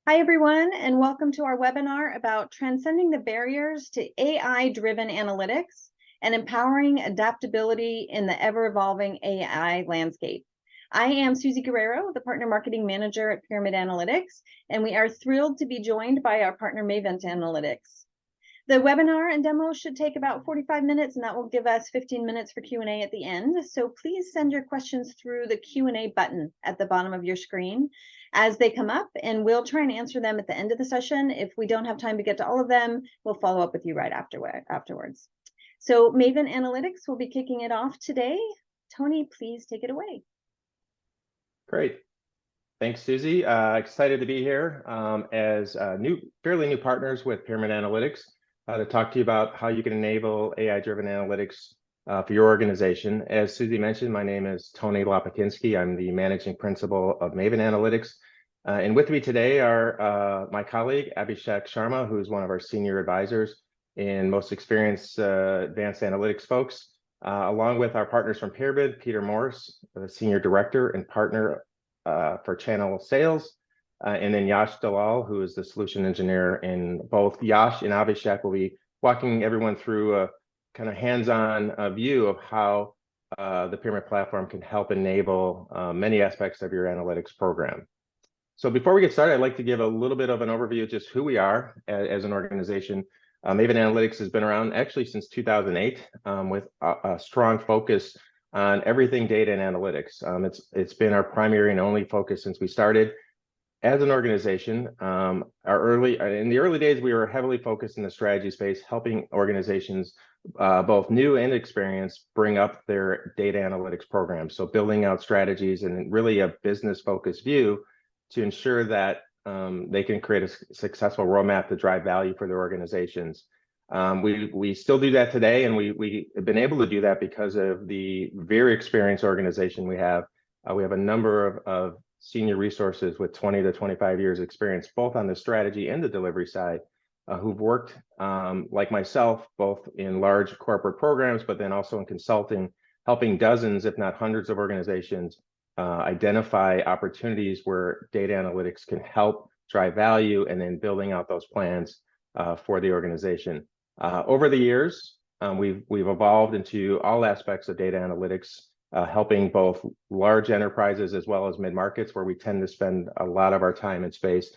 Hi, everyone, and welcome to our webinar about transcending the barriers to AI-driven analytics and empowering adaptability in the ever-evolving AI landscape. I am Susie Guerrero, the Partner Marketing Manager at Pyramid Analytics, and we are thrilled to be joined by our partner Mavent Analytics. The webinar and demo should take about 45 minutes, and that will give us 15 minutes for Q&A at the end. So please send your questions through the Q&A button at the bottom of your screen as they come up, and we'll try and answer them at the end of the session. If we don't have time to get to all of them, we'll follow up with you right afterwards. So Mavent Analytics will be kicking it off today. Tony, please take it away. Great. Thanks, Susie. Excited to be here as fairly new partners with Pyramid Analytics to talk to you about how you can enable AI-driven analytics for your organization. As Susie mentioned, my name is Tony Lopakinski. I'm the managing principal of Mavent Analytics. And with me today are my colleague, Abhishek Sharma, who is one of our senior advisors and most experienced advanced analytics folks, along with our partners from Pyramid, Peter Morris, the senior director and partner for channel sales, and then Yash Dalal, who is the solution engineer. And both Yash and Abhishek will be walking everyone through a kind of hands-on view of how the Pyramid platform can help enable many aspects of your analytics program. So before we get started, I'd like to give a little bit of an overview of just who we are as an organization. Mavent Analytics has been around actually since 2008 with a strong focus on everything data and analytics. It's been our primary and only focus since we started. As an organization, in the early days, we were heavily focused in the strategy space, helping organizations, both new and experienced, bring up their data analytics programs. So building out strategies and really a business-focused view to ensure that they can create a successful roadmap to drive value for their organizations. We still do that today, and we have been able to do that because of the very experienced organization we have. We have a number of senior resources with 20 to 25 years experience, both on the strategy and the delivery side, who've worked, like myself, both in large corporate programs, but then also in consulting, helping dozens, if not hundreds of organizations identify opportunities where data analytics can help drive value, and then building out those plans for the organization. Over the years, we've evolved into all aspects of data analytics, helping both large enterprises as well as mid-markets, where we tend to spend a lot of our time and space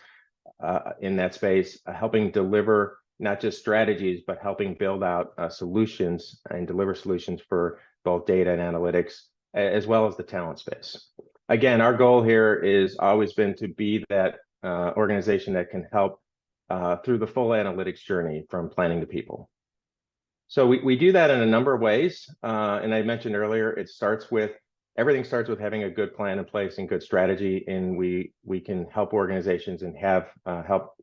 in that space, helping deliver not just strategies, but helping build out solutions and deliver solutions for both data and analytics, as well as the talent space. Again, our goal here is always been to be that organization that can help through the full analytics journey from planning to people. So we do that in a number of ways. And I mentioned earlier, everything starts with having a good plan in place and good strategy. And we can help organizations and have helped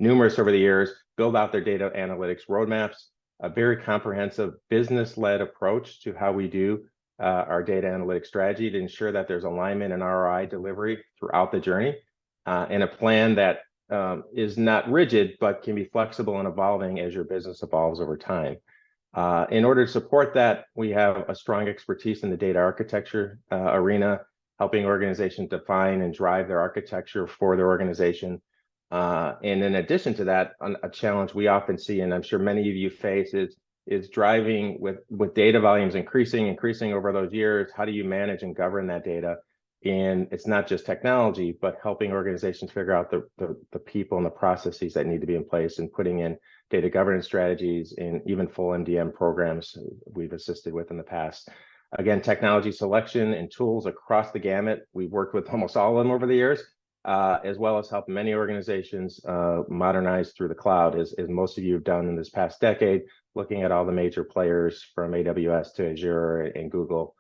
numerous over the years build out their data analytics roadmaps, a very comprehensive business-led approach to how we do our data analytics strategy to ensure that there's alignment and ROI delivery throughout the journey, and a plan that is not rigid, but can be flexible and evolving as your business evolves over time. In order to support that, we have a strong expertise in the data architecture arena, helping organizations define and drive their architecture for their organization. And in addition to that, a challenge we often see, and I'm sure many of you face, is driving with data volumes increasing over those years. How do you manage and govern that data? And it's not just technology, but helping organizations figure out the people and the processes that need to be in place, and putting in data governance strategies and even full MDM programs we've assisted with in the past. Again, technology selection and tools across the gamut. We've worked with almost all of them over the years, as well as help many organizations modernize through the cloud, as most of you have done in this past decade, looking at all the major players from AWS to Azure and Google.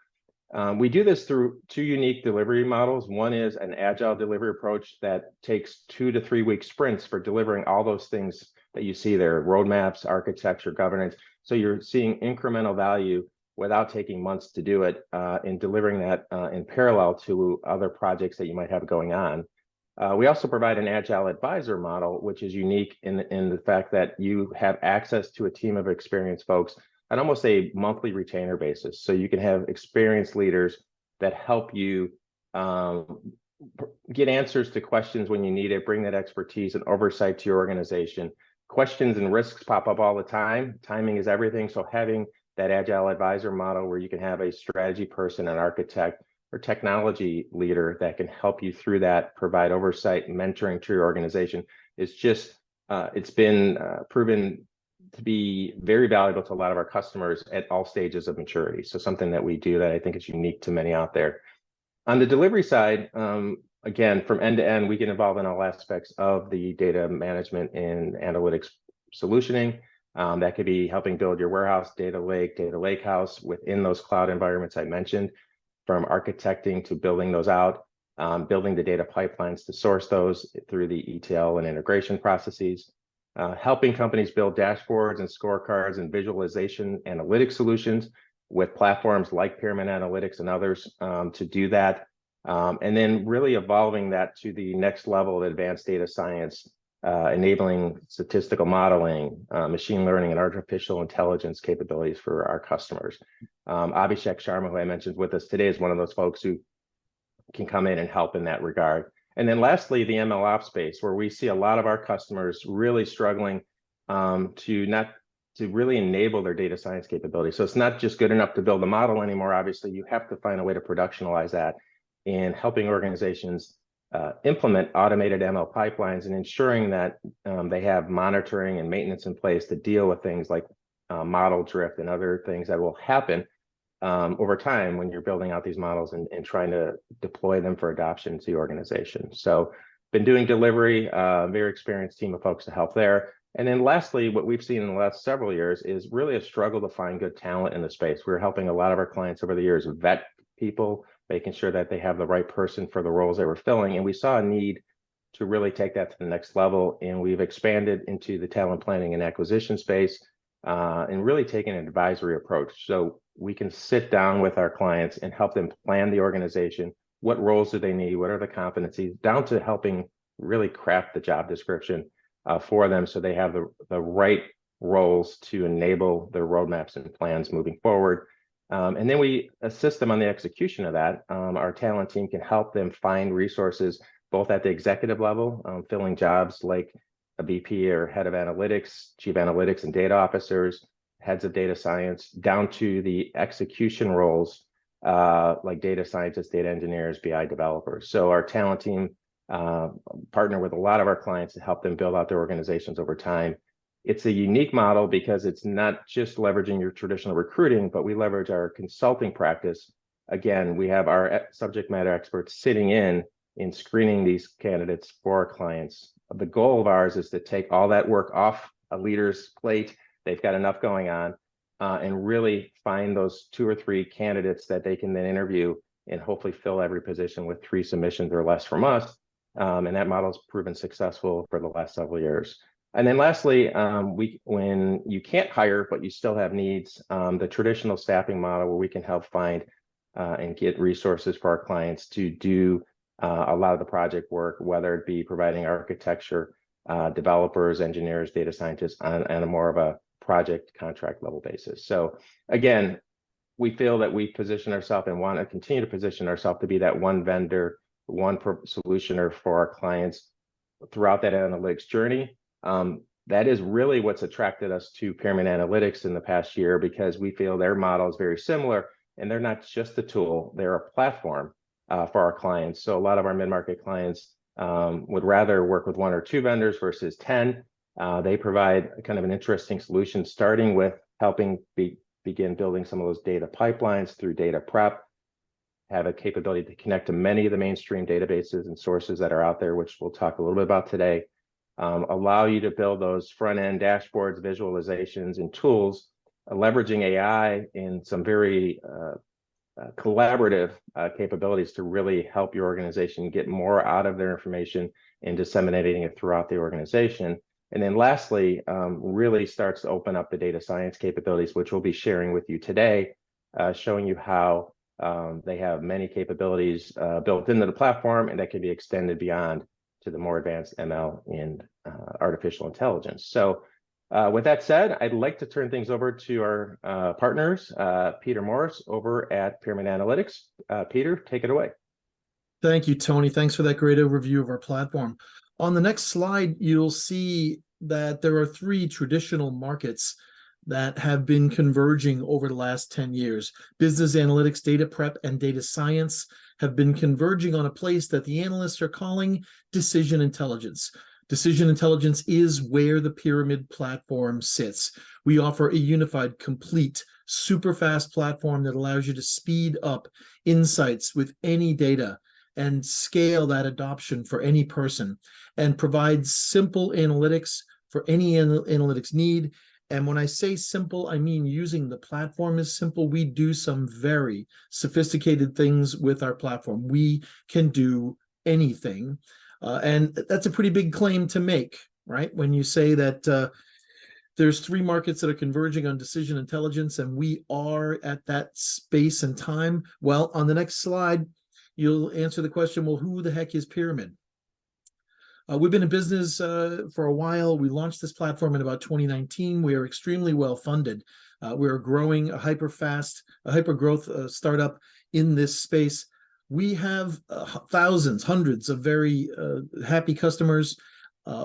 We do this through two unique delivery models. One is an agile delivery approach that takes 2 to 3 week sprints for delivering all those things that you see there: roadmaps, architecture, governance. So you're seeing incremental value without taking months to do it, and delivering that in parallel to other projects that you might have going on. We also provide an agile advisor model, which is unique in the fact that you have access to a team of experienced folks on almost a monthly retainer basis. So you can have experienced leaders that help you get answers to questions when you need it, bring that expertise and oversight to your organization. Questions and risks pop up all the time. Timing is everything. So having that agile advisor model where you can have a strategy person, an architect, or technology leader that can help you through that, provide oversight, mentoring to your organization is just, it's been proven to be very valuable to a lot of our customers at all stages of maturity. So something that we do that I think is unique to many out there. On the delivery side, again, from end to end, we get involved in all aspects of the data management and analytics solutioning. That could be helping build your warehouse, data lake house within those cloud environments I mentioned, from architecting to building those out, building the data pipelines to source those through the ETL and integration processes, helping companies build dashboards and scorecards and visualization analytics solutions with platforms like Pyramid Analytics and others to do that. And then really evolving that to the next level of advanced data science, enabling statistical modeling, machine learning, and artificial intelligence capabilities for our customers. Abhishek Sharma, who I mentioned with us today, is one of those folks who can come in and help in that regard. And then lastly, the ML ops space, where we see a lot of our customers really struggling to really enable their data science capability. So it's not just good enough to build a model anymore. Obviously, you have to find a way to productionalize that in helping organizations implement automated ML pipelines and ensuring that they have monitoring and maintenance in place to deal with things like model drift and other things that will happen over time when you're building out these models and trying to deploy them for adoption to the organization. So been doing delivery, very experienced team of folks to help there. And then lastly, what we've seen in the last several years is really a struggle to find good talent in the space. We're helping a lot of our clients over the years vet people, making sure that they have the right person for the roles they were filling. And we saw a need to really take that to the next level. And we've expanded into the talent planning and acquisition space and really taken an advisory approach. So we can sit down with our clients and help them plan the organization. What roles do they need? What are the competencies? Down to helping really craft the job description for them so they have the right roles to enable their roadmaps and plans moving forward. And then we assist them on the execution of that. Our talent team can help them find resources both at the executive level, filling jobs like a VP or head of analytics, chief analytics and data officers, heads of data science, down to the execution roles like data scientists, data engineers, BI developers. So our talent team partner with a lot of our clients to help them build out their organizations over time. It's a unique model because it's not just leveraging your traditional recruiting, but we leverage our consulting practice. Again, we have our subject matter experts sitting in screening these candidates for our clients. The goal of ours is to take all that work off a leader's plate. They've got enough going on and really find those 2 or 3 candidates that they can then interview and hopefully fill every position with 3 submissions or less from us. And that model's proven successful for the last several years. And then lastly, when you can't hire, but you still have needs, the traditional staffing model where we can help find and get resources for our clients to do a lot of the project work, whether it be providing architecture, developers, engineers, data scientists on a more of a project contract level basis. So again, we feel that we position ourselves and want to continue to position ourselves to be that one vendor, one solutioner for our clients throughout that analytics journey. That is really what's attracted us to Pyramid Analytics in the past year, because we feel their model is very similar and they're not just a tool, they're a platform for our clients. So a lot of our mid-market clients would rather work with 1 or 2 vendors versus 10. They provide kind of an interesting solution, starting with helping begin building some of those data pipelines through data prep, have a capability to connect to many of the mainstream databases and sources that are out there, which we'll talk a little bit about today, allow you to build those front-end dashboards, visualizations, and tools, leveraging AI in some very collaborative capabilities to really help your organization get more out of their information and disseminating it throughout the organization. And then lastly, really starts to open up the data science capabilities, which we'll be sharing with you today, showing you how they have many capabilities built into the platform and that can be extended beyond to the more advanced ML and artificial intelligence. So with that said, I'd like to turn things over to our partners, Peter Morris over at Pyramid Analytics. Peter, take it away. Thank you, Tony. Thanks for that great overview of our platform. On the next slide, you'll see that there are three traditional markets that have been converging over the last 10 years. Business analytics, data prep, and data science have been converging on a place that the analysts are calling decision intelligence. Decision intelligence is where the pyramid platform sits. We offer a unified, complete, super fast platform that allows you to speed up insights with any data and scale that adoption for any person, and provides simple analytics for any analytics need. And when I say simple, I mean using the platform is simple. We do some very sophisticated things with our platform. We can do anything. And that's a pretty big claim to make, right? When you say that there's three markets that are converging on decision intelligence, and we are at that space and time. Well, on the next slide, you'll answer the question, well, who the heck is Pyramid? We've been in business for a while. We launched this platform in about 2019. We are extremely well funded. We're growing a hyper growth startup in this space. We have thousands, hundreds of very happy customers.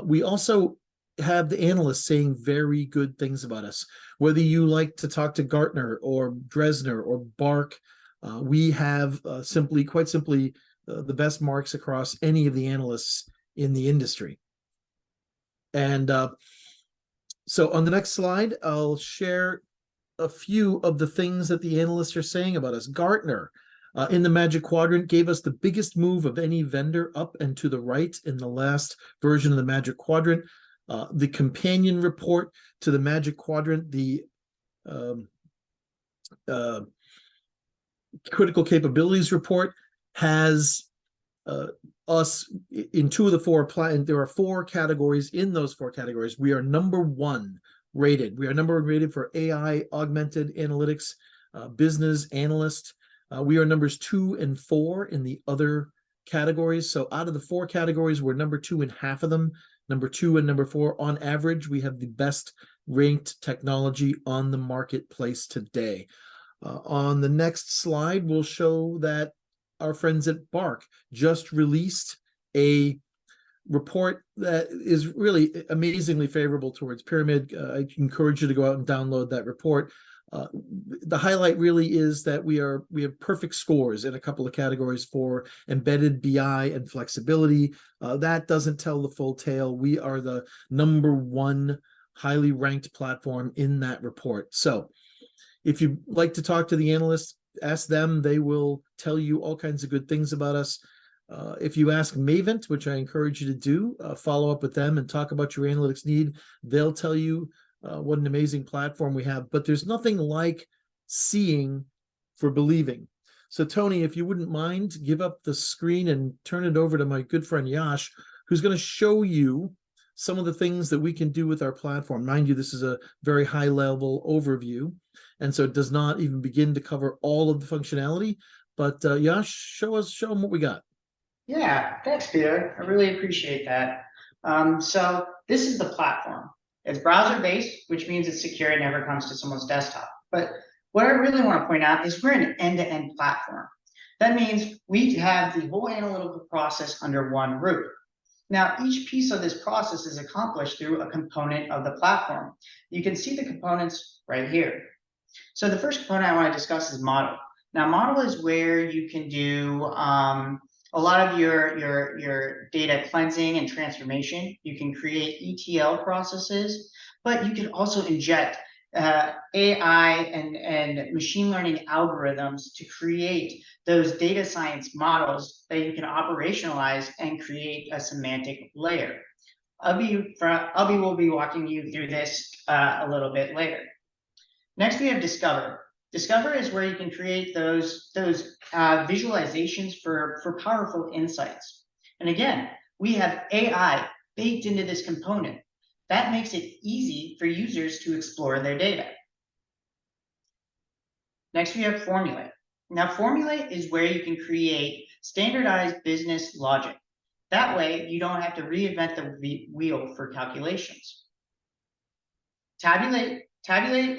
We also have the analysts saying very good things about us. Whether you like to talk to Gartner or Dresner or Bark, we have quite simply, the best marks across any of the analysts in the industry. And so on the next slide, I'll share a few of the things that the analysts are saying about us. Gartner, in the Magic Quadrant, gave us the biggest move of any vendor up and to the right in the last version of the Magic Quadrant. The companion report to the Magic Quadrant, the critical capabilities report, has us in two of the four, and there are four categories. In those four categories, we are number one rated. We are number one rated for AI augmented analytics, business analyst. We are numbers 2 and 4 in the other categories. So out of the four categories, we're number 2 in half of them. Number 2 and number 4, on average, we have the best ranked technology on the marketplace today. On the next slide, we'll show that our friends at Bark just released a report that is really amazingly favorable towards Pyramid. I encourage you to go out and download that report. The highlight really is that we have perfect scores in a couple of categories for embedded BI and flexibility. That doesn't tell the full tale. We are the number one highly ranked platform in that report. So if you'd like to talk to the analysts, ask them. They will tell you all kinds of good things about us. If you ask Mavent, which I encourage you to do, follow up with them and talk about your analytics need, they'll tell you what an amazing platform we have. But there's nothing like seeing for believing. So Tony, if you wouldn't mind, give up the screen and turn it over to my good friend Yash, who's going to show you some of the things that we can do with our platform. Mind you, this is a very high level overview, and so it does not even begin to cover all of the functionality. But Yash, show them what we got. Yeah, thanks, Peter. I really appreciate that. So this is the platform. It's browser-based, which means it's secure. It never comes to someone's desktop. But what I really want to point out is we're an end-to-end platform. That means we have the whole analytical process under one roof. Now, each piece of this process is accomplished through a component of the platform. You can see the components right here. So the first component I want to discuss is model. Now, model is where you can do a lot of your data cleansing and transformation. You can create ETL processes, but you can also inject AI and machine learning algorithms to create those data science models that you can operationalize and create a semantic layer. Abhi will be walking you through this a little bit later. Next, we have Discover. Discover is where you can create those visualizations for powerful insights. And again, we have AI baked into this component. That makes it easy for users to explore their data. Next, we have Formulate. Now, Formulate is where you can create standardized business logic. That way, you don't have to reinvent the wheel for calculations. Tabulate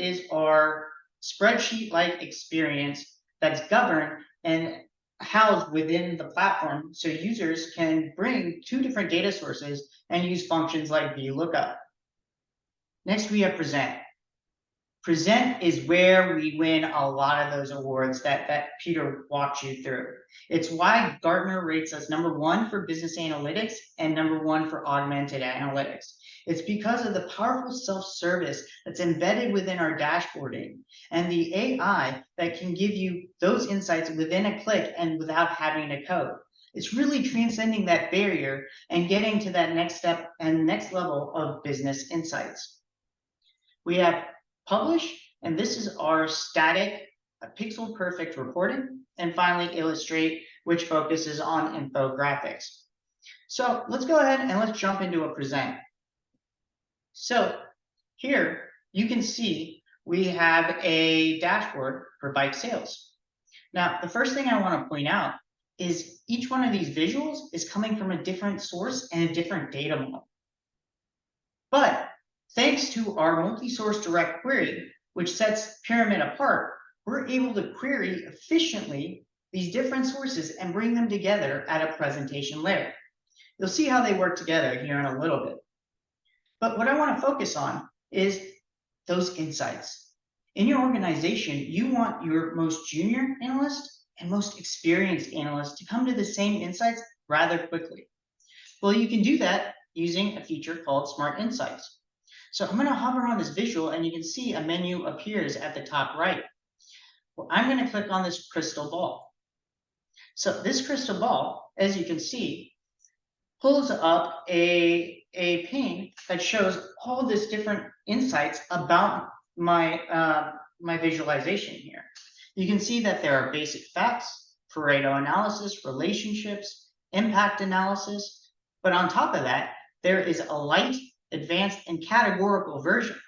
is our spreadsheet-like experience that's governed and housed within the platform so users can bring two different data sources and use functions like VLOOKUP. Next, we have Present. Present is where we win a lot of those awards that Peter walked you through. It's why Gartner rates us #1 for business analytics and #1 for augmented analytics. It's because of the powerful self-service that's embedded within our dashboarding and the AI that can give you those insights within a click and without having to code. It's really transcending that barrier and getting to that next step and next level of business insights. We have Publish, and this is our static pixel perfect reporting. And finally, Illustrate, which focuses on infographics. So let's go ahead and let's jump into a Present. So here you can see we have a dashboard for bike sales. Now, the first thing I want to point out is each one of these visuals is coming from a different source and a different data model. But thanks to our multi-source direct query, which sets Pyramid apart, we're able to query efficiently these different sources and bring them together at a presentation layer. You'll see how they work together here in a little bit. But what I want to focus on is those insights. In your organization, you want your most junior analyst and most experienced analyst to come to the same insights rather quickly. Well, you can do that using a feature called Smart Insights. So I'm going to hover on this visual and you can see a menu appears at the top right. Well, I'm going to click on this crystal ball. So this crystal ball, as you can see, pulls up a pane that shows all this different insights about my visualization here. You can see that there are basic facts, Pareto analysis, relationships, impact analysis, but on top of that, there is a light, advanced, and categorical version.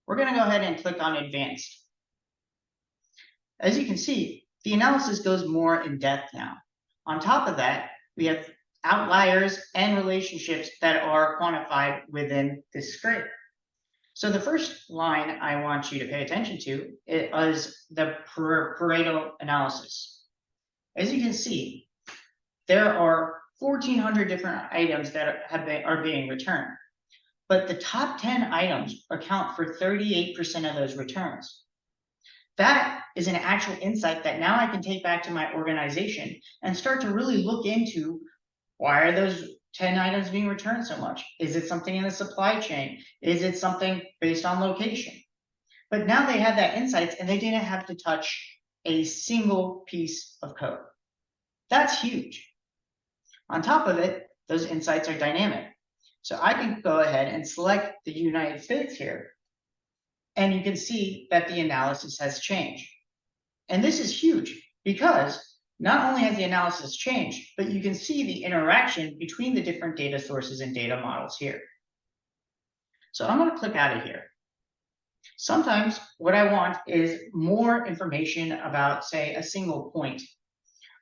We're going to go ahead and click on advanced. As you can see, the analysis goes more in depth now. On top of that, we have outliers and relationships that are quantified within this scrape. So the first line I want you to pay attention to is the Pareto analysis. As you can see, there are 1,400 different items that are being returned, but the top 10 items account for 38% of those returns. That is an actual insight that now I can take back to my organization and start to really look into why are those 10 items being returned so much? Is it something in the supply chain? Is it something based on location? But now they have that insights and they didn't have to touch a single piece of code. That's huge. On top of it, those insights are dynamic. So I can go ahead and select the United States here, and you can see that the analysis has changed. And this is huge because not only has the analysis changed, but you can see the interaction between the different data sources and data models here. So I'm going to click out of here. Sometimes what I want is more information about, say, a single point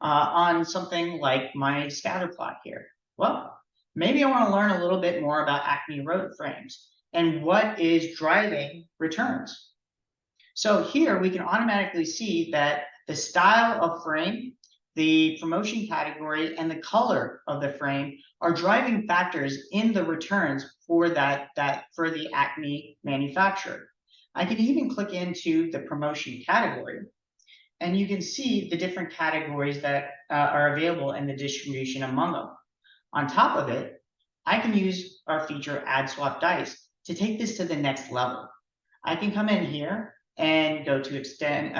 on something like my scatter plot here. Well, maybe I want to learn a little bit more about Acme road frames and what is driving returns. So here we can automatically see that the style of frame, the promotion category, and the color of the frame are driving factors in the returns for for the Acme manufacturer. I can even click into the promotion category, and you can see the different categories that are available and the distribution among them. On top of it, I can use our feature Add Swap Dice to take this to the next level. I can come in here and go to extend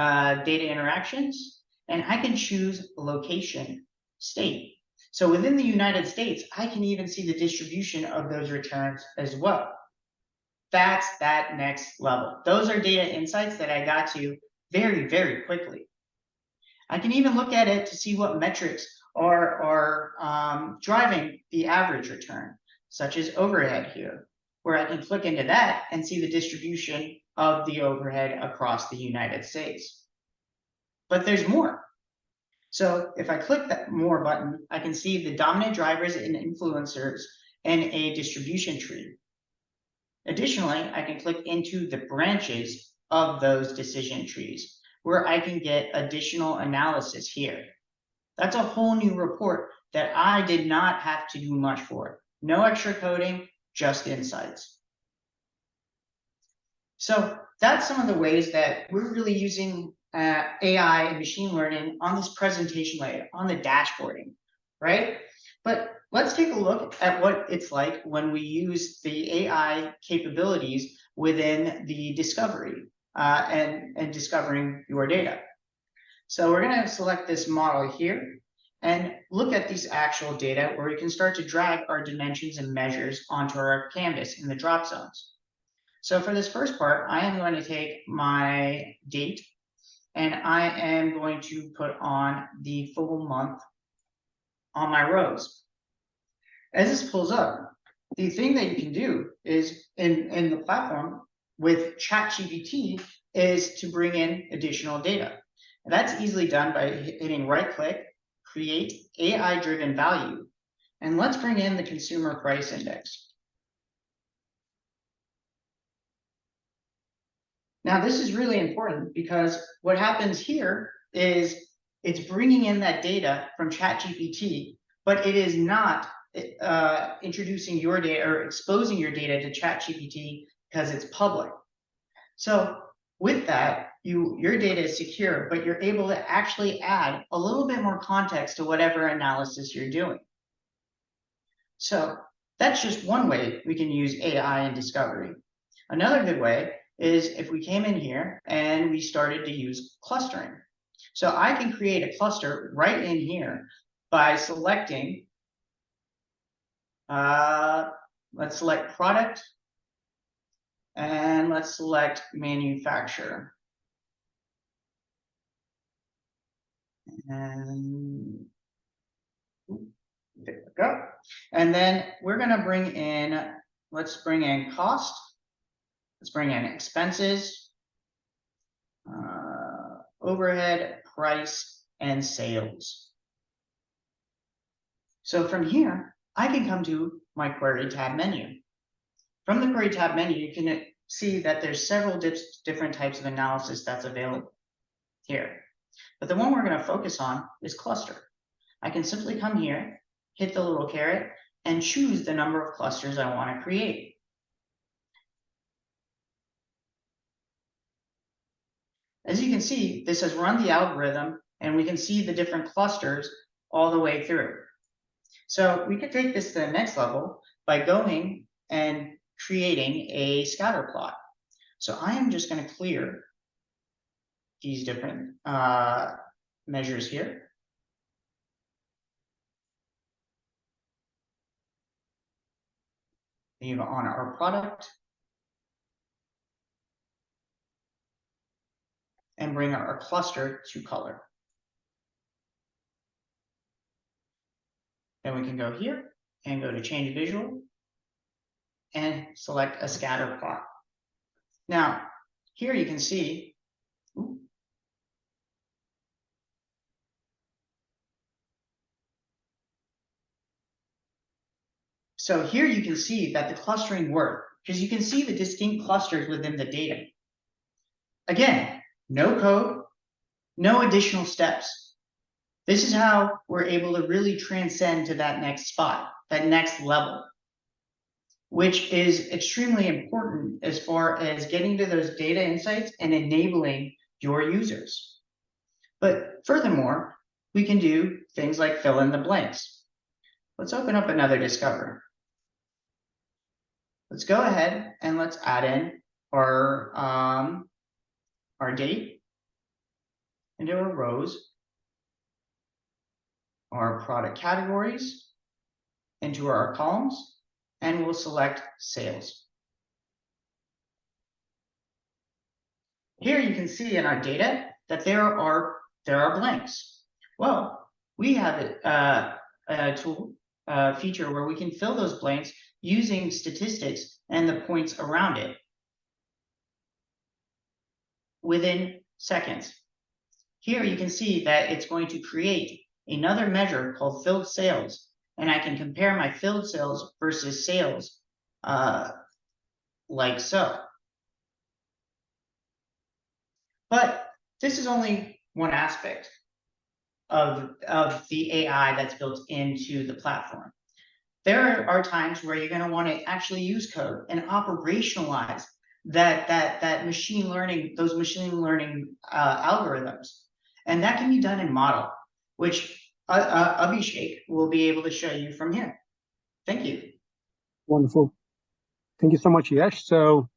data interactions, and I can choose location, state. So within the United States, I can even see the distribution of those returns as well. That's that next level. Those are data insights that I got to very, very quickly. I can even look at it to see what metrics are driving the average return, such as overhead here, where I can click into that and see the distribution of the overhead across the United States. But there's more. So if I click that more button, I can see the dominant drivers and influencers in a distribution tree. Additionally, I can click into the branches of those decision trees, where I can get additional analysis here. That's a whole new report that I did not have to do much for. No extra coding, just insights. So that's some of the ways that we're really using AI and machine learning on this presentation layer, on the dashboarding, right? But let's take a look at what it's like when we use the AI capabilities within the discovery and discovering your data. So we're going to select this model here and look at these actual data where we can start to drag our dimensions and measures onto our canvas in the drop zones. So for this first part, I am going to take my date and I am going to put on the full month on my rows. As this pulls up, the thing that you can do is in the platform with ChatGPT is to bring in additional data. And that's easily done by hitting right click, create AI-driven value. And let's bring in the consumer price index. Now, this is really important because what happens here is it's bringing in that data from ChatGPT, but it is not introducing your data or exposing your data to ChatGPT because it's public. So with that, your data is secure, but you're able to actually add a little bit more context to whatever analysis you're doing. So that's just one way we can use AI in discovery. Another good way is if we came in here and we started to use clustering. So I can create a cluster right in here by selecting, let's select product, and let's select manufacturer. And there we go. And then we're going to bring in, let's bring in cost. Let's bring in expenses, overhead, price, and sales. So from here, I can come to my query tab menu. From the query tab menu, you can see that there's several different types of analysis that's available here. But the one we're going to focus on is cluster. I can simply come here, hit the little caret, and choose the number of clusters I want to create. As you can see, this has run the algorithm and we can see the different clusters all the way through. So we could take this to the next level by going and creating a scatter plot. So I am just going to clear these different measures here. Leave on our product. And bring our cluster to color. Then we can go here and go to change visual and select a scatter plot. Now, here you can see, so here you can see that the clustering worked because you can see the distinct clusters within the data. Again, no code, no additional steps. This is how we're able to really transcend to that next spot, that next level, which is extremely important as far as getting to those data insights and enabling your users. But furthermore, we can do things like fill in the blanks. Let's open up another Discover. Let's go ahead and let's add in our date into our rows, our product categories, into our columns, and we'll select sales. Here you can see in our data that there are blanks. Well, we have a tool feature where we can fill those blanks using statistics and the points around it within seconds. Here you can see that it's going to create another measure called filled sales, and I can compare my filled sales versus sales like so. But this is only one aspect. of the AI that's built into the platform. There are times where you're going to want to actually use code and operationalize that machine learning, those machine learning algorithms, and that can be done in model, which Abhishek will be able to show you from here. Thank you. Wonderful. Thank you so much, Yash. So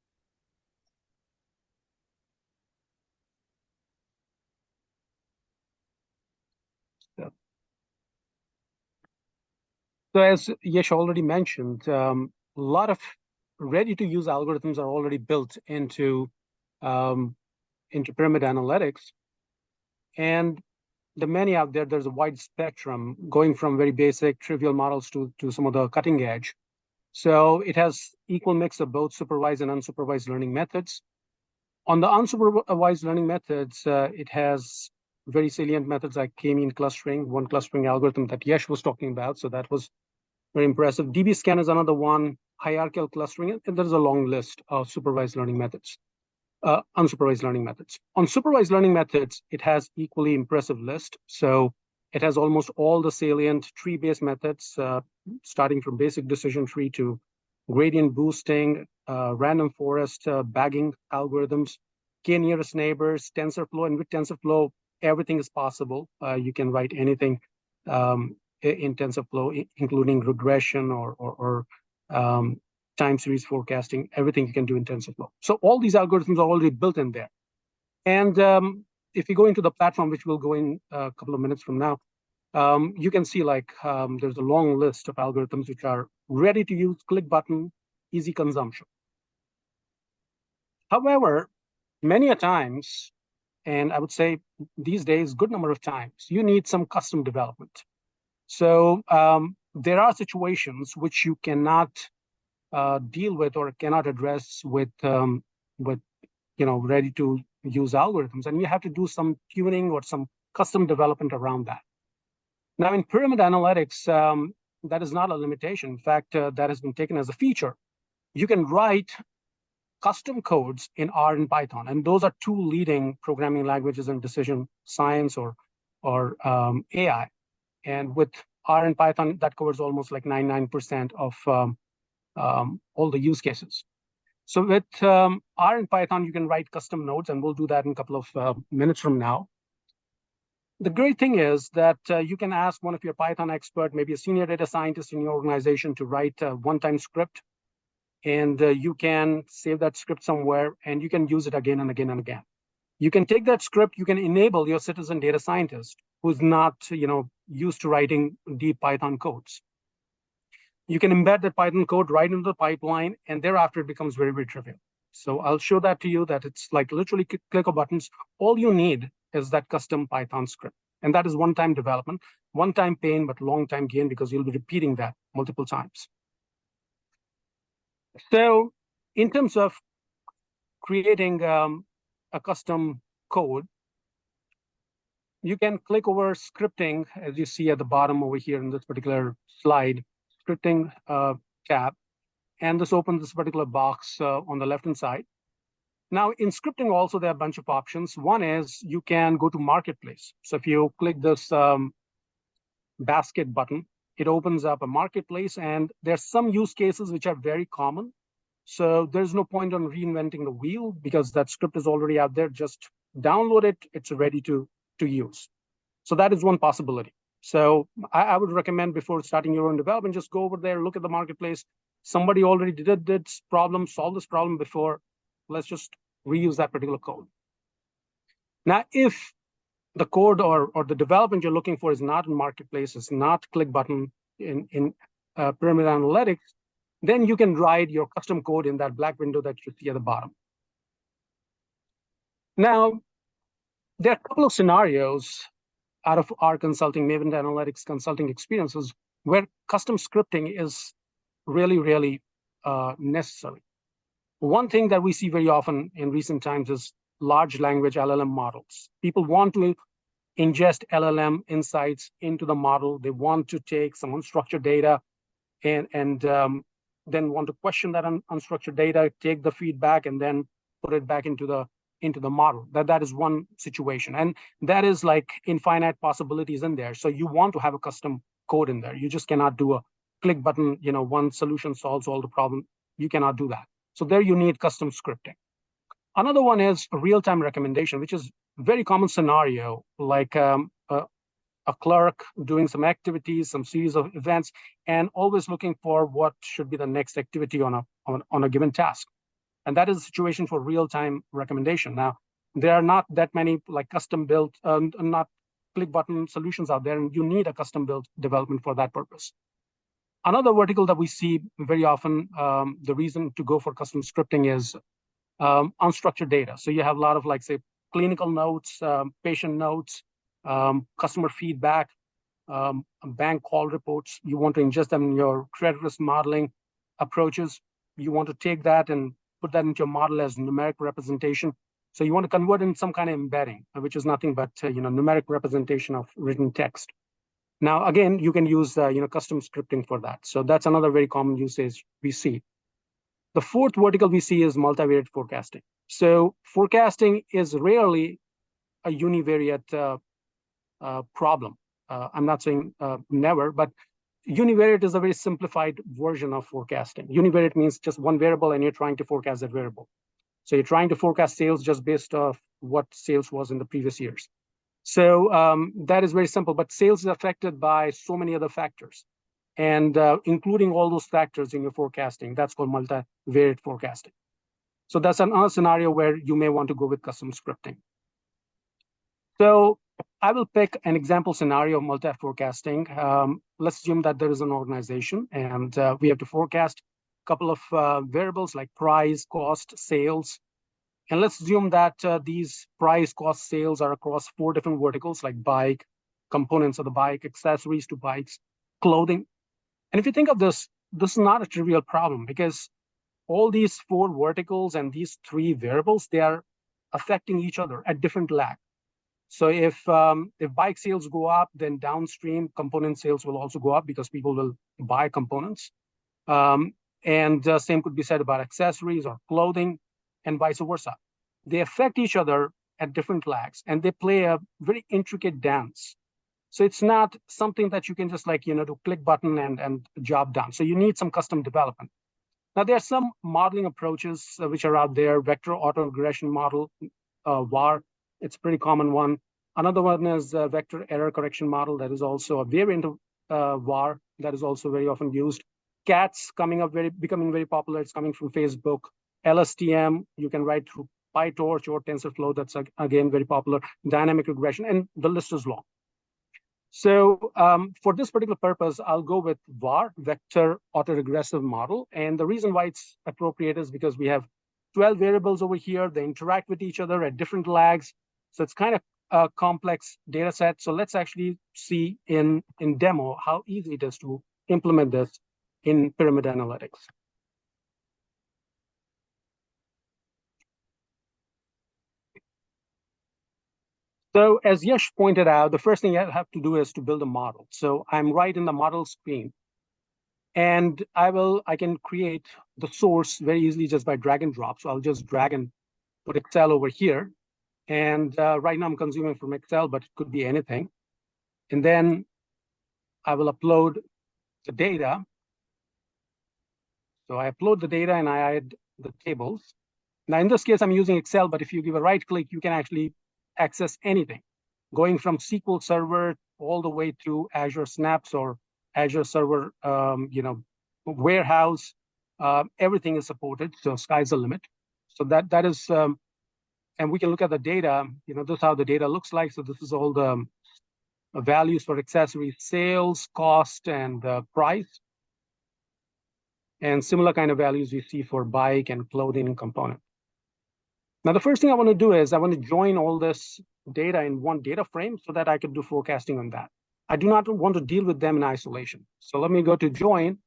as Yash already mentioned, a lot of ready-to-use algorithms are already built into pyramid analytics. And the many out there, there's a wide spectrum going from very basic trivial models to some of the cutting edge. So it has equal mix of both supervised and unsupervised learning methods. On the unsupervised learning methods, it has very salient methods like k-mean clustering, one clustering algorithm that Yash was talking about. So that was very impressive. DB-scan is another one, hierarchical clustering, and there's a long list of supervised learning methods, unsupervised learning methods. On supervised learning methods, it has equally impressive list. So it has almost all the salient tree-based methods, starting from basic decision tree to gradient boosting, random forest bagging algorithms, k-nearest neighbors, TensorFlow, and with TensorFlow, everything is possible. You can write anything in TensorFlow, including regression or time series forecasting, everything you can do in TensorFlow. So all these algorithms are already built in there. And if you go into the platform, which we'll go in a couple of minutes from now, you can see like there's a long list of algorithms which are ready to use, click button, easy consumption. However, many a times, and I would say these days, good number of times, you need some custom development. So there are situations which you cannot deal with or cannot address with ready to use algorithms, and you have to do some tuning or some custom development around that. Now in pyramid analytics, that is not a limitation. In fact, that has been taken as a feature. You can write custom codes in R and Python, and those are two leading programming languages in decision science or AI. And with R and Python, that covers almost like 99% of all the use cases. So with R and Python, you can write custom nodes, and we'll do that in a couple of minutes from now. The great thing is that you can ask one of your Python expert, maybe a senior data scientist in your organization, to write a one-time script, and you can save that script somewhere, and you can use it again and again and again. You can take that script, you can enable your citizen data scientist who's not used to writing deep Python codes. You can embed that Python code right into the pipeline, and thereafter it becomes very, very trivial. So I'll show that to you, that it's like literally click of buttons. All you need is that custom Python script. And that is one-time development, one-time pain, but long-time gain, because you'll be repeating that multiple times. So in terms of creating a custom code, you can click over scripting, as you see at the bottom over here in this particular slide, scripting tab, and this opens this particular box on the left-hand side. Now, in scripting also, there are a bunch of options. One is you can go to Marketplace. So if you click this basket button, it opens up a marketplace, and there's some use cases which are very common. So there's no point on reinventing the wheel because that script is already out there. Just download it. It's ready to use. So that is one possibility. So I would recommend before starting your own development, just go over there, look at the marketplace. Somebody already did this problem, solved this problem before. Let's just reuse that particular code. Now, if the code or the development you're looking for is not in marketplace, it's not click button in pyramid analytics, then you can write your custom code in that black window that you see at the bottom. Now, there are a couple of scenarios out of our consulting, Mavent Analytics consulting experiences, where custom scripting is really, really necessary. One thing that we see very often in recent times is large language LLM models. People want to ingest LLM insights into the model. They want to take some unstructured data and then want to question that unstructured data, take the feedback, and then put it back into the into the model. That is one situation, and that is like infinite possibilities in there. So you want to have a custom code in there. You just cannot do a click button, one solution solves all the problem. You cannot do that. So there you need custom scripting. Another one is real-time recommendation, which is very common scenario, like a clerk doing some activities, some series of events, and always looking for what should be the next activity on a given task. And that is a situation for real-time recommendation. Now, there are not that many like custom-built, not click button solutions out there, and you need a custom-built development for that purpose. Another vertical that we see very often, the reason to go for custom scripting is unstructured data. So you have a lot of, like, say, clinical notes, patient notes, customer feedback, bank call reports. You want to ingest them in your credit risk modeling approaches. You want to take that and put that into your model as numeric representation. So you want to convert in some kind of embedding, which is nothing but numeric representation of written text. Now, again, you can use custom scripting for that. So that's another very common usage we see. The fourth vertical we see is multivariate forecasting. So forecasting is rarely a univariate problem. I'm not saying never, but univariate is a very simplified version of forecasting. Univariate means just one variable and you're trying to forecast that variable. So you're trying to forecast sales just based off what sales was in the previous years. So that is very simple, but sales is affected by so many other factors. And including all those factors in your forecasting, that's called multivariate forecasting. So that's another scenario where you may want to go with custom scripting. So I will pick an example scenario of multi-forecasting. Let's assume that there is an organization and we have to forecast a couple of variables like price, cost, sales. And let's assume that these price, cost, sales are across 4 different verticals like bike, components of the bike, accessories to bikes, clothing. And if you think of this, this is not a trivial problem because all these 4 verticals and these 3 variables, they are affecting each other at different lag. So if bike sales go up, then downstream component sales will also go up because people will buy components. And same could be said about accessories or clothing and vice versa. They affect each other at different lags and they play a very intricate dance. So it's not something that you can just do click button and job done. So you need some custom development. Now there are some modeling approaches which are out there, vector autoregression model, VAR. It's a pretty common one. Another one is vector error correction model. That is also a variant of VAR that is also very often used. CAT's becoming very popular. It's coming from Facebook. LSTM, you can write through PyTorch or TensorFlow. That's again very popular. Dynamic regression, and the list is long. So for this particular purpose, I'll go with VAR, vector autoregressive model. And the reason why it's appropriate is because we have 12 variables over here. They interact with each other at different lags. So it's kind of a complex data set. So let's actually see in demo how easy it is to implement this in pyramid analytics. So as Yash pointed out, the first thing I have to do is to build a model. So I'm right in the model screen. And I can create the source very easily just by drag and drop. So I'll just drag and put Excel over here. And right now I'm consuming from Excel, but it could be anything. And then I will upload the data. So I upload the data and I add the tables. Now in this case, I'm using Excel, but if you give a right click, you can actually access anything, going from SQL Server all the way to Azure Snaps or Azure Server, warehouse. Everything is supported, so sky's the limit. So that is, and we can look at the data. This is how the data looks like. So this is all the values for accessories, sales, cost, and price. And similar kind of values we see for bike and clothing component. Now, the first thing I want to do is I want to join all this data in one data frame so that I can do forecasting on that. I do not want to deal with them in isolation. So let me go to join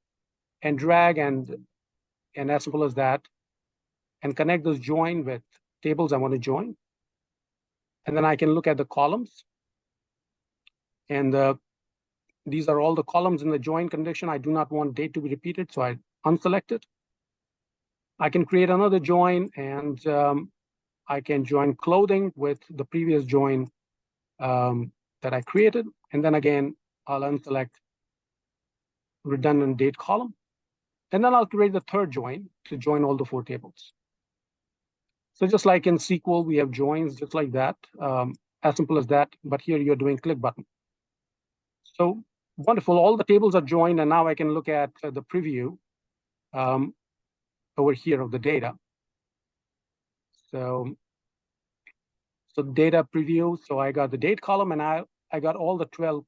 and drag and as simple as that, and connect those join with tables I want to join. And then I can look at the columns. And these are all the columns in the join condition. I do not want date to be repeated, so I unselect it. I can create another join and I can join clothing with the previous join that I created. And then again, I'll unselect redundant date column. And then I'll create the third join to join all the 4 tables. So just like in SQL, we have joins just like that, as simple as that. But here you're doing click button. So wonderful. All the tables are joined. And now I can look at the preview over here of the data. So data preview. So I got the date column, and I got all the 12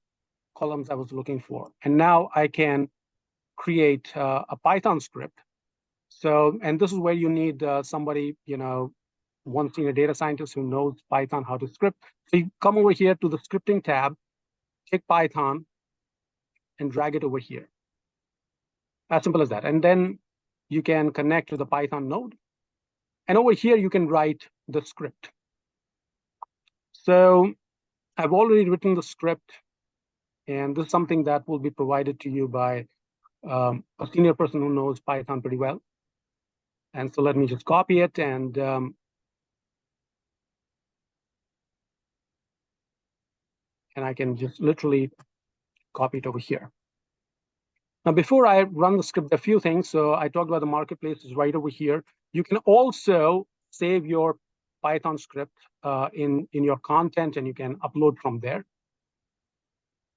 columns I was looking for. And now I can create a Python script. So, and this is where you need somebody, one senior data scientist who knows Python, how to script. So you come over here to the scripting tab, click Python, and drag it over here. As simple as that. And then you can connect to the Python node. And over here, you can write the script. So I've already written the script, and this is something that will be provided to you by a senior person who knows Python pretty well. And so let me just copy it, and I can just literally copy it over here. Now, before I run the script, a few things. So I talked about the marketplace is right over here. You can also save your Python script in your content, and you can upload from there.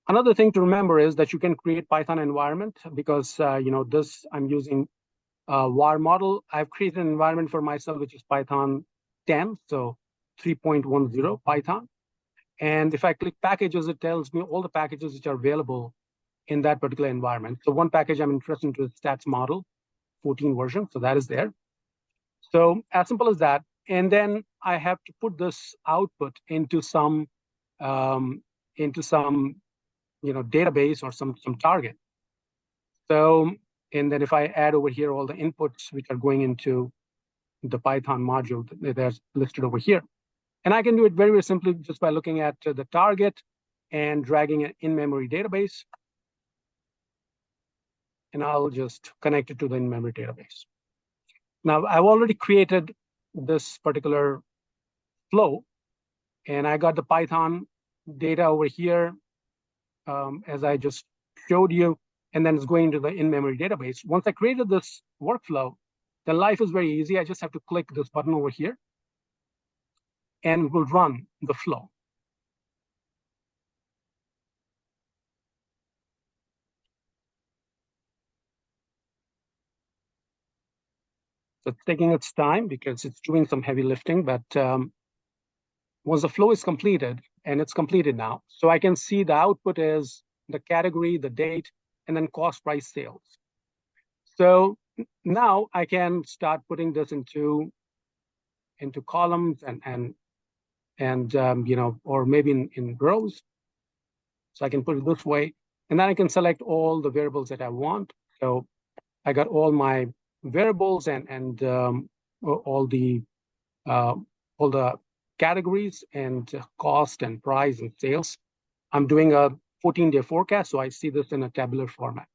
Another thing to remember is that you can create Python environment because this I'm using VAR model. I've created an environment for myself, which is Python 10, so 3.10 Python. And if I click packages, it tells me all the packages which are available in that particular environment. So one package I'm interested in is stats model 14 version, so that is there. So as simple as that. And then I have to put this output into some database or some target. So, and then if I add over here all the inputs which are going into the Python module that's listed over here. And I can do it very, very simply just by looking at the target and dragging an in-memory database. And I'll just connect it to the in-memory database. Now, I've already created this particular flow, and I got the Python data over here, as I just showed you, and then it's going to the in-memory database. Once I created this workflow, then life is very easy. I just have to click this button over here, and we'll run the flow. So it's taking its time because it's doing some heavy lifting, but once the flow is completed, and it's completed now, so I can see the output is the category, the date, and then cost, price, sales. So now I can start putting this into columns and or maybe in rows. So I can put it this way, and then I can select all the variables that I want. So I got all my variables and all the categories and cost and price and sales. I'm doing a 14-day forecast, so I see this in a tabular format.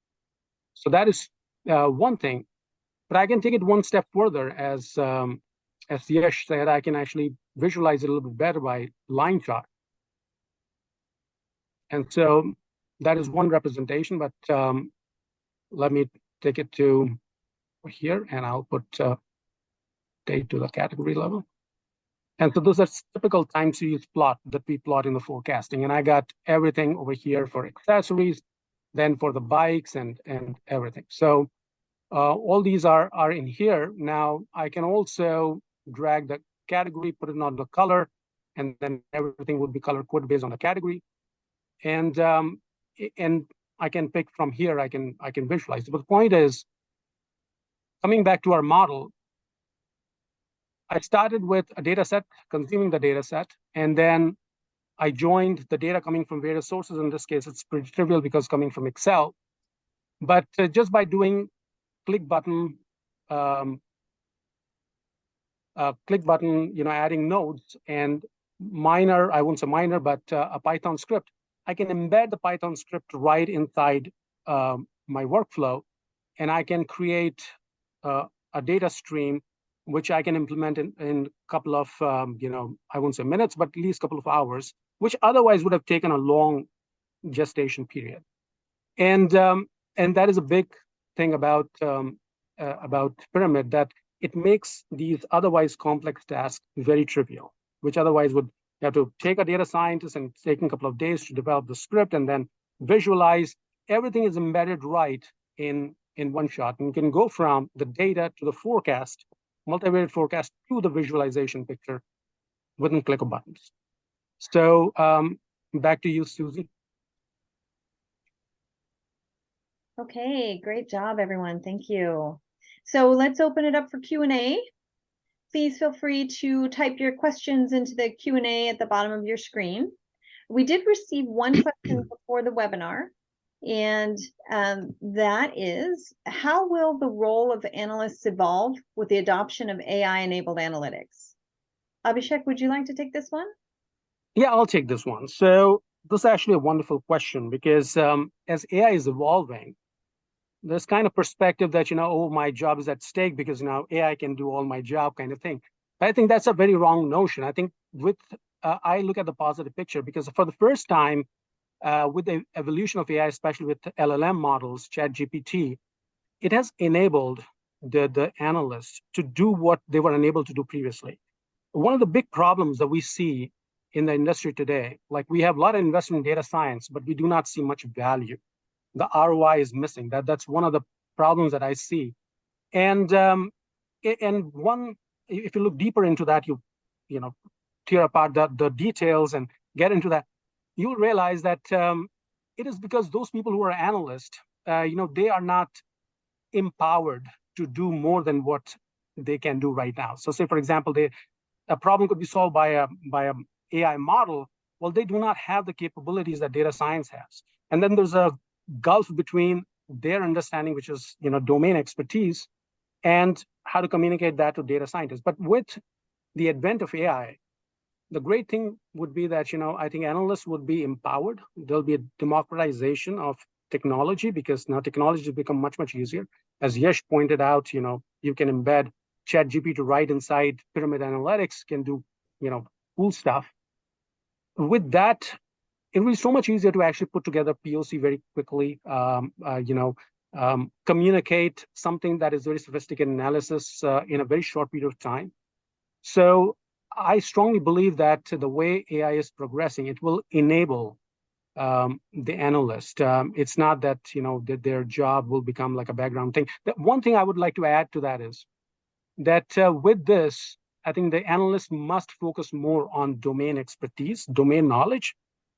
So that is one thing, but I can take it one step further. As Yash said, I can actually visualize it a little bit better by line chart. And so that is one representation, but let me take it to here, and I'll put date to the category level. And so those are typical time series plot that we plot in the forecasting. And I got everything over here for accessories, then for the bikes and everything. So all these are in here. Now I can also drag the category, put it on the color, and then everything would be color coded based on the category. And I can pick from here. I can visualize. But the point is, coming back to our model, I started with a data set, consuming the data set, and then I joined the data coming from various sources. In this case, it's pretty trivial because coming from Excel. But just by doing click button, adding nodes and minor, I won't say minor, but a Python script, I can embed the Python script right inside my workflow, and I can create a data stream which I can implement in a couple of, I won't say minutes, but at least a couple of hours, which otherwise would have taken a long gestation period. And that is a big thing about Pyramid, that it makes these otherwise complex tasks very trivial, which otherwise would have to take a data scientist and take a couple of days to develop the script and then visualize. Everything is embedded right in one shot, and you can go from the data to the forecast, multivariate forecast, to the visualization picture within click of buttons. So back to you, Susie. Okay, great job, everyone. Thank you. So let's open it up for Q&A. Please feel free to type your questions into the Q&A at the bottom of your screen. We did receive one question before the webinar, and that is, how will the role of analysts evolve with the adoption of AI-enabled analytics? Abhishek, would you like to take this one? Yeah, I'll take this one. So this is actually a wonderful question, because as AI is evolving, this kind of perspective that, oh, my job is at stake because now AI can do all my job kind of thing. But I think that's a very wrong notion. I think I look at the positive picture, because for the first time, with the evolution of AI, especially with LLM models, ChatGPT, it has enabled the analysts to do what they were unable to do previously. One of the big problems that we see in the industry today, like we have a lot of investment in data science, but we do not see much value. The ROI is missing. That's one of the problems that I see. And one, if you look deeper into that, you tear apart the details and get into that, you'll realize that it is because those people who are analysts, they are not empowered to do more than what they can do right now. So say, for example, a problem could be solved by a AI model. Well, they do not have the capabilities that data science has. And then there's a gulf between their understanding, which is domain expertise, and how to communicate that to data scientists. But with the advent of AI, the great thing would be that I think analysts would be empowered. There'll be a democratization of technology, because now technology has become much easier. As Yash pointed out, you can embed ChatGPT right inside Pyramid Analytics, can do cool stuff. With that, it will be so much easier to actually put together POC very quickly, communicate something that is very sophisticated analysis in a very short period of time. So I strongly believe that the way AI is progressing, it will enable the analyst. It's not that that their job will become like a background thing. The one thing I would like to add to that is that with this, I think the analyst must focus more on domain expertise, domain knowledge,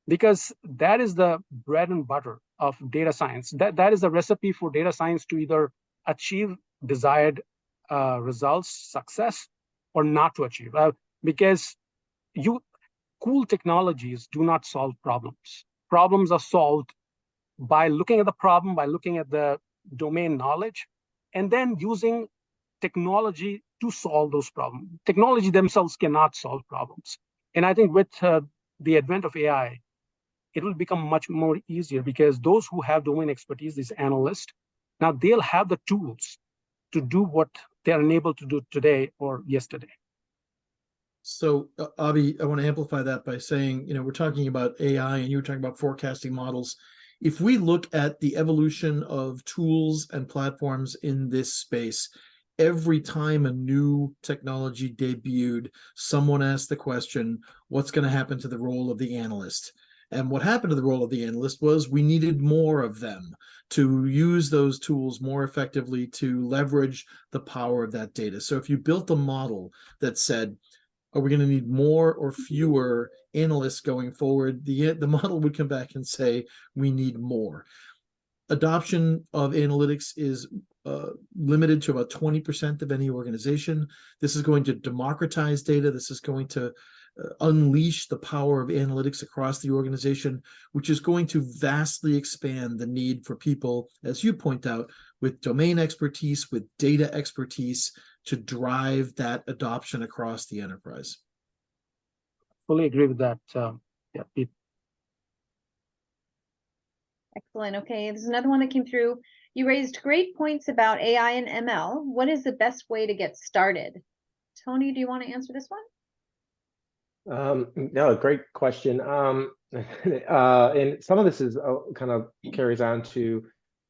because that is the bread and butter of data science. That is the recipe for data science to either achieve desired results, success, or not to achieve. Because cool technologies do not solve problems. Problems are solved by looking at the problem, by looking at the domain knowledge, and then using technology to solve those problems. Technology themselves cannot solve problems. And I think with the advent of AI, it will become much more easier, because those who have domain expertise, these analysts, now they'll have the tools to do what they're unable to do today or yesterday. So, Avi, I want to amplify that by saying, we're talking about AI and you were talking about forecasting models. If we look at the evolution of tools and platforms in this space, every time a new technology debuted, someone asked the question, what's going to happen to the role of the analyst? And what happened to the role of the analyst was we needed more of them to use those tools more effectively to leverage the power of that data. So if you built a model that said, are we going to need more or fewer analysts going forward? The model would come back and say, we need more. Adoption of analytics is limited to about 20% of any organization. This is going to democratize data. This is going to unleash the power of analytics across the organization, which is going to vastly expand the need for people, as you point out, with domain expertise, with data expertise, to drive that adoption across the enterprise. Fully agree with that. Yeah, Pete. Excellent. Okay, there's another one that came through. You raised great points about AI and ML. What is the best way to get started? Tony, do you want to answer this one? No, great question. And some of this is kind of carries on to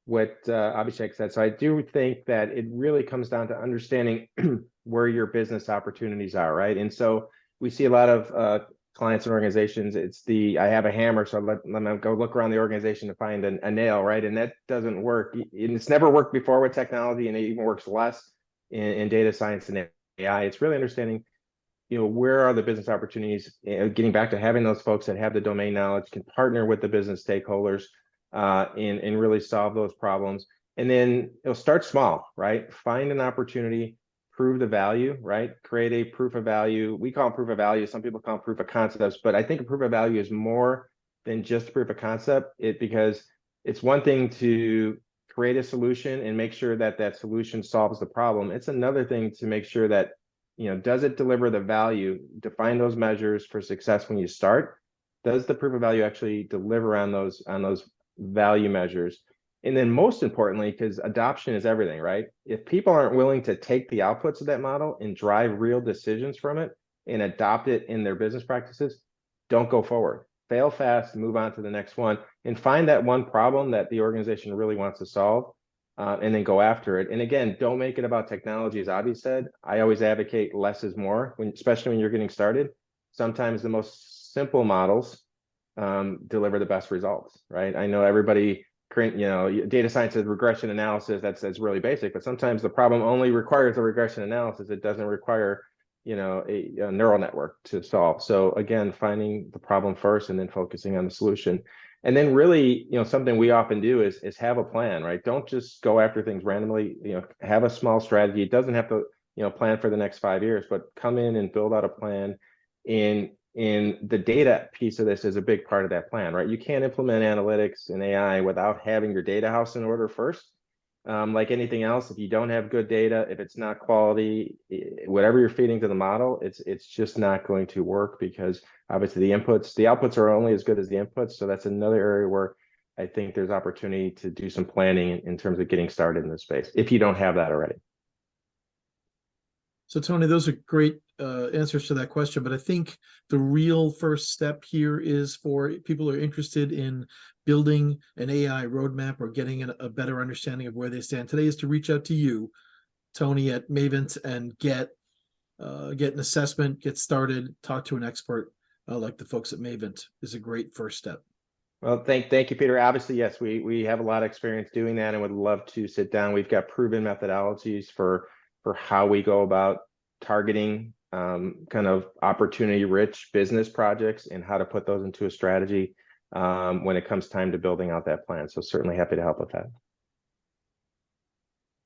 what Abhishek said. So I do think that it really comes down to understanding where your business opportunities are, right? And so we see a lot of clients and organizations. It's I have a hammer, so let me go look around the organization to find a nail, right? And that doesn't work. And it's never worked before with technology, and it even works less in data science and AI. It's really understanding, where are the business opportunities, getting back to having those folks that have the domain knowledge, can partner with the business stakeholders and really solve those problems. And then start small, right? Find an opportunity, prove the value, right? Create a proof of value. We call it proof of value. Some people call it proof of concepts, but I think a proof of value is more than just proof of concept, because it's one thing to create a solution and make sure that that solution solves the problem. It's another thing to make sure that, does it deliver the value? Define those measures for success when you start. Does the proof of value actually deliver on those value measures? And then most importantly, because adoption is everything, right? If people aren't willing to take the outputs of that model and drive real decisions from it and adopt it in their business practices, don't go forward. Fail fast, move on to the next one, and find that one problem that the organization really wants to solve. And then go after it. And again, don't make it about technology, as Avi said. I always advocate less is more, especially when you're getting started. Sometimes the most simple models deliver the best results, right? I know everybody, data science is regression analysis. That's really basic, but sometimes the problem only requires a regression analysis. It doesn't require, a neural network to solve. So again, finding the problem first and then focusing on the solution. And then really, something we often do is have a plan, right? Don't just go after things randomly, have a small strategy. It doesn't have to, plan for the next 5 years, but come in and build out a plan. In the data piece of this is a big part of that plan, right? You can't implement analytics and AI without having your data house in order first. Like anything else, if you don't have good data, if it's not quality, whatever you're feeding to the model, it's just not going to work, because obviously the outputs are only as good as the inputs. So that's another area where I think there's opportunity to do some planning in terms of getting started in this space, if you don't have that already. So Tony, those are great answers to that question, but I think the real first step here is for people who are interested in building an AI roadmap or getting a better understanding of where they stand today is to reach out to you, Tony, at Mavent, and get an assessment, get started, talk to an expert like the folks at Mavent is a great first step. Well, thank you, Peter. Obviously, yes, we have a lot of experience doing that and would love to sit down. We've got proven methodologies for how we go about targeting kind of opportunity-rich business projects and how to put those into a strategy when it comes time to building out that plan. So certainly happy to help with that.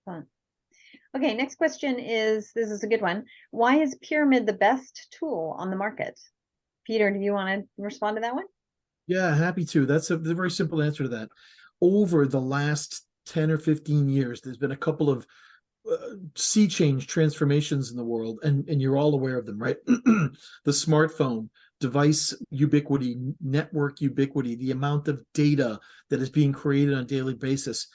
Fun. Okay, next question is, this is a good one. Why is Pyramid the best tool on the market? Peter, do you want to respond to that one? Yeah, happy to. That's a very simple answer to that. Over the last 10 or 15 years, there's been a couple of sea change transformations in the world, and you're all aware of them, right? The smartphone, device ubiquity, network ubiquity, the amount of data that is being created on a daily basis.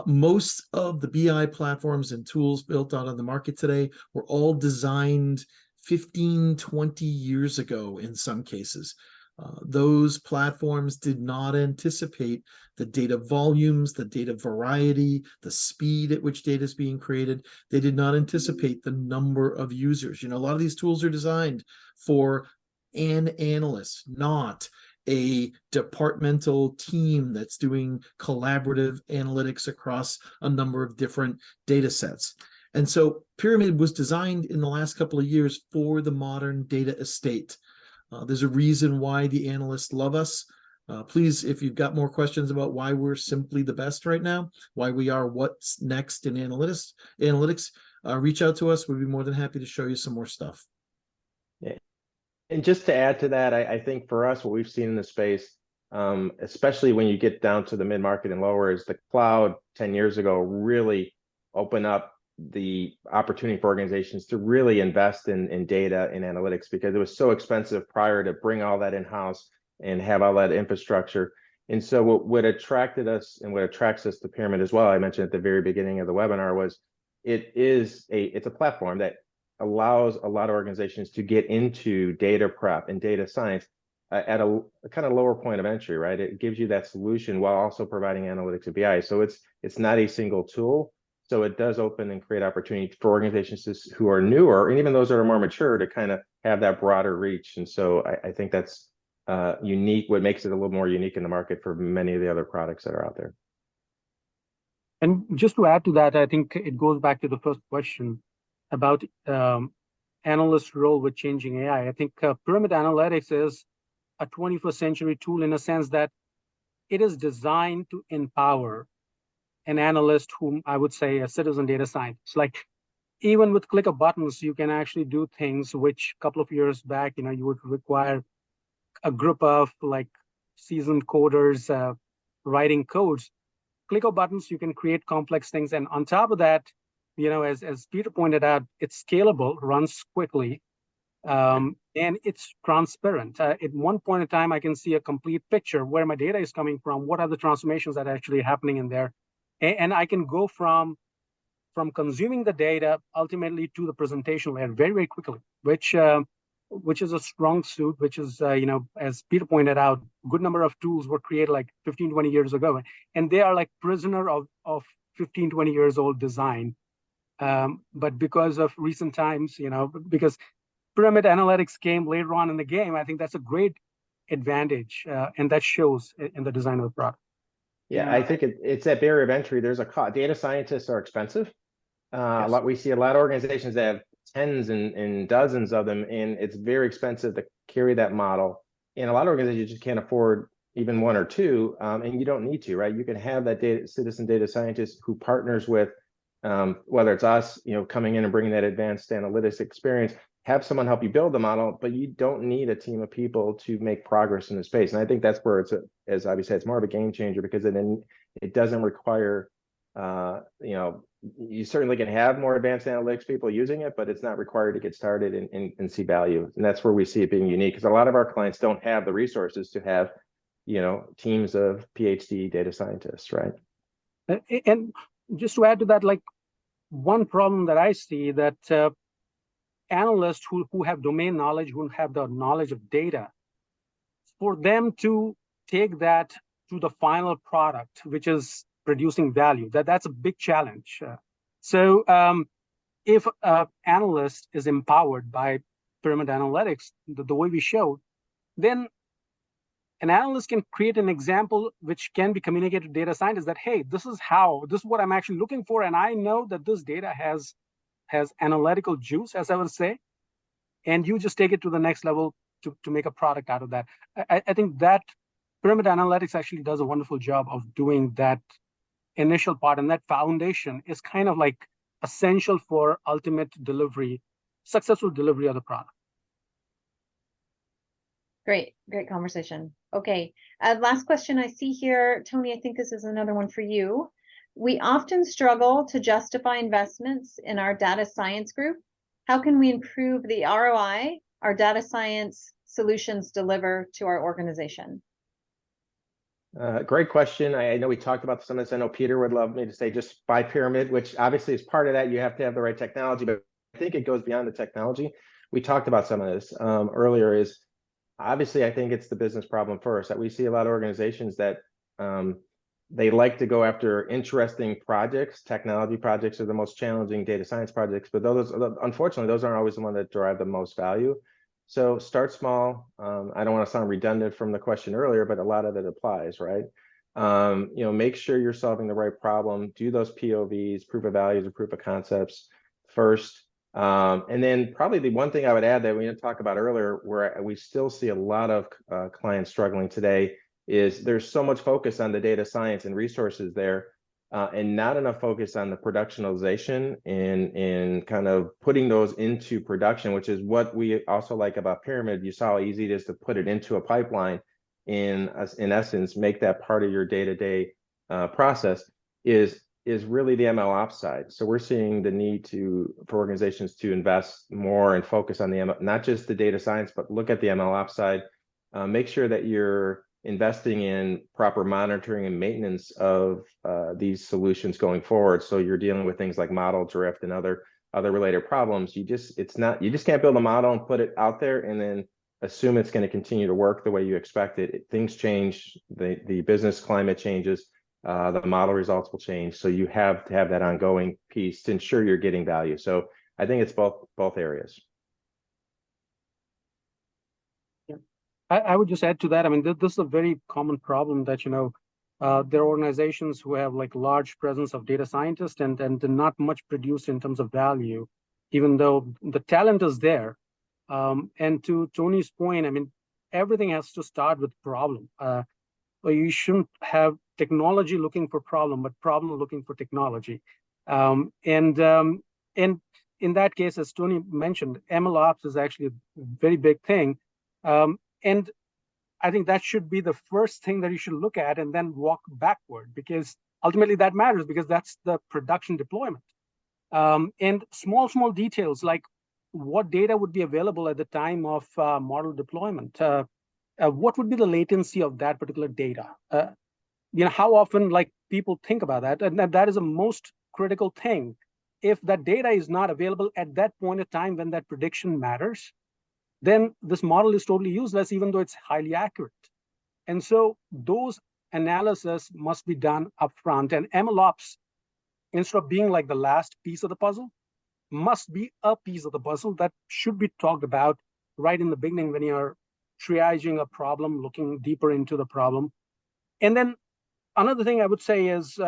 Most of the BI platforms and tools built out on the market today were all designed 15, 20 years ago in some cases. Those platforms did not anticipate the data volumes, the data variety, the speed at which data is being created. They did not anticipate the number of users. A lot of these tools are designed for an analyst, not a departmental team that's doing collaborative analytics across a number of different data sets. And so Pyramid was designed in the last couple of years for the modern data estate. There's a reason why the analysts love us. Please, if you've got more questions about why we're simply the best right now, why we are what's next in analytics, reach out to us. We'd be more than happy to show you some more stuff. Yeah. And just to add to that, I think for us, what we've seen in the space, especially when you get down to the mid-market and lower, is the cloud 10 years ago really opened up the opportunity for organizations to really invest in data and analytics, because it was so expensive prior to bring all that in-house and have all that infrastructure. And so what attracted us and what attracts us to Pyramid as well, I mentioned at the very beginning of the webinar, was it's a platform that allows a lot of organizations to get into data prep and data science at a kind of lower point of entry, right? It gives you that solution while also providing analytics and BI. So it's not a single tool. So it does open and create opportunity for organizations who are newer, and even those that are more mature, to kind of have that broader reach. And so I think that's unique, what makes it a little more unique in the market for many of the other products that are out there. And just to add to that, I think it goes back to the first question about analyst role with changing AI. I think Pyramid Analytics is a 21st century tool in a sense that it is designed to empower an analyst, whom I would say a citizen data scientist. Like, even with click of buttons, you can actually do things which a couple of years back, you would require a group of like seasoned coders writing codes. Click of buttons, you can create complex things. And on top of that, as Peter pointed out, it's scalable, runs quickly, and it's transparent. At one point in time, I can see a complete picture where my data is coming from, what are the transformations that are actually happening in there. And I can go from consuming the data ultimately to the presentation layer very, very quickly, which is a strong suit, which is, as Peter pointed out, a good number of tools were created like 15, 20 years ago. And they are like prisoner of 15, 20 years old design. But because of recent times, because Pyramid Analytics came later on in the game, I think that's a great advantage. And that shows in the design of the product. Yeah, I think it's that barrier of entry. There's a cost. Data scientists are expensive. Yes. We see a lot of organizations that have tens and dozens of them, and it's very expensive to carry that model. And a lot of organizations just can't afford even one or two, and you don't need to, right? You can have that citizen data scientist who partners with, whether it's us, coming in and bringing that advanced analytics experience, have someone help you build the model, but you don't need a team of people to make progress in the space. And I think that's where as Abhi said, it's more of a game changer, because it doesn't require, you certainly can have more advanced analytics people using it, but it's not required to get started and see value. And that's where we see it being unique, because a lot of our clients don't have the resources to have, teams of PhD data scientists, right? And just to add to that, like, one problem that I see that analysts who have domain knowledge, who have the knowledge of data, for them to take that to the final product, which is producing value, that's a big challenge. So if an analyst is empowered by Pyramid Analytics, the way we showed, then an analyst can create an example which can be communicated to data scientists that, hey, this is what I'm actually looking for. And I know that this data has analytical juice, as I would say, and you just take it to the next level to make a product out of that. I think that Pyramid Analytics actually does a wonderful job of doing that initial part, and that foundation is kind of like essential for ultimate delivery, successful delivery of the product. Great conversation. Okay, last question I see here, Tony, I think this is another one for you. We often struggle to justify investments in our data science group. How can we improve the ROI our data science solutions deliver to our organization? Great question. I know we talked about some of this. I know Peter would love me to say just buy Pyramid, which obviously is part of that. You have to have the right technology, but I think it goes beyond the technology. We talked about some of this earlier. Is obviously, I think it's the business problem first, that we see a lot of organizations that they like to go after interesting projects. Technology projects are the most challenging, data science projects, but unfortunately, those aren't always the ones that drive the most value. So start small. I don't want to sound redundant from the question earlier, but a lot of it applies, right? Make sure you're solving the right problem. Do those POVs, proof of values or proof of concepts first. And then probably the one thing I would add that we didn't talk about earlier, where we still see a lot of clients struggling today, is there's so much focus on the data science and resources there, and not enough focus on the productionalization and kind of putting those into production, which is what we also like about Pyramid. You saw how easy it is to put it into a pipeline, in essence, make that part of your day-to-day process, is really the ML ops side. So we're seeing the need for organizations to invest more and focus on the ML, not just the data science, but look at the ML ops side. Make sure that you're investing in proper monitoring and maintenance of these solutions going forward. So you're dealing with things like model drift and other other related problems, you just can't build a model and put it out there and then assume it's going to continue to work the way you expect it. Things change, the business climate changes, the model results will change. So you have to have that ongoing piece to ensure you're getting value. So I think it's both areas. I would just add to that. I mean, this is a very common problem that, there are organizations who have like large presence of data scientists and not much produced in terms of value, even though the talent is there. And to Tony's point, I mean, everything has to start with problem. You shouldn't have technology looking for problem, but problem looking for technology. And in that case, as Tony mentioned, MLOps is actually a very big thing. And I think that should be the first thing that you should look at and then walk backward, because ultimately that matters, because that's the production deployment. And small details like what data would be available at the time of model deployment. What would be the latency of that particular data? How often like people think about that, and that is the most critical thing. If that data is not available at that point of time when that prediction matters, then this model is totally useless, even though it's highly accurate. And so those analysis must be done upfront. And MLOps, instead of being like the last piece of the puzzle, must be a piece of the puzzle that should be talked about right in the beginning when you're triaging a problem, looking deeper into the problem. And then another thing I would say is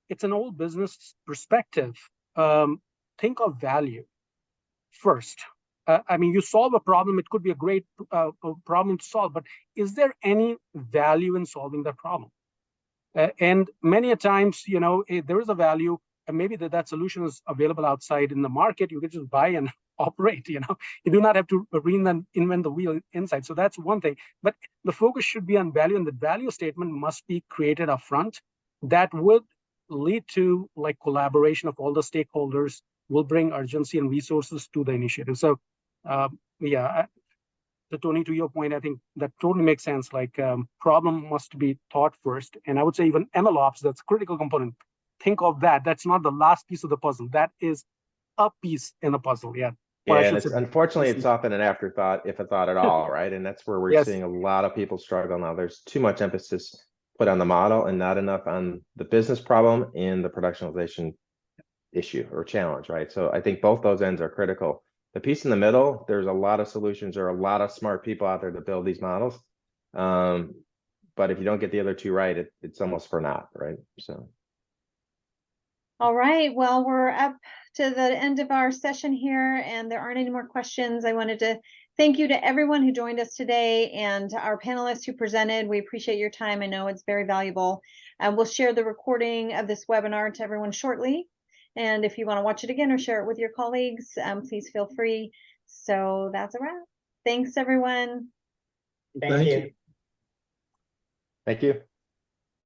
it's an old business perspective. Think of value first. I mean, you solve a problem, it could be a great problem to solve, but is there any value in solving that problem? And many a times, there is a value, and maybe that solution is available outside in the market. You can just buy and operate, you do not have to invent the wheel inside. So that's one thing, but the focus should be on value, and the value statement must be created upfront. That would lead to like collaboration of all the stakeholders, will bring urgency and resources to the initiative. So Tony, to your point, I think that totally makes sense. Like problem must be thought first. And I would say even MLOps, that's a critical component. Think of that. That's not the last piece of the puzzle. That is a piece in the puzzle. Yeah. Yeah, and unfortunately, it's often an afterthought, if a thought at all, right? And that's where we're seeing a lot of people struggle now. There's too much emphasis put on the model and not enough on the business problem and the productionalization issue or challenge, right? So I think both those ends are critical. The piece in the middle, there's a lot of solutions. There are a lot of smart people out there to build these models. But if you don't get the other two right, it's almost for naught, right? So. All right, well, we're up to the end of our session here, and there aren't any more questions. I wanted to thank you to everyone who joined us today and our panelists who presented. We appreciate your time. I know it's very valuable. We'll share the recording of this webinar to everyone shortly. And if you want to watch it again or share it with your colleagues, please feel free. So that's a wrap. Thanks, everyone. Thank you. Thank you.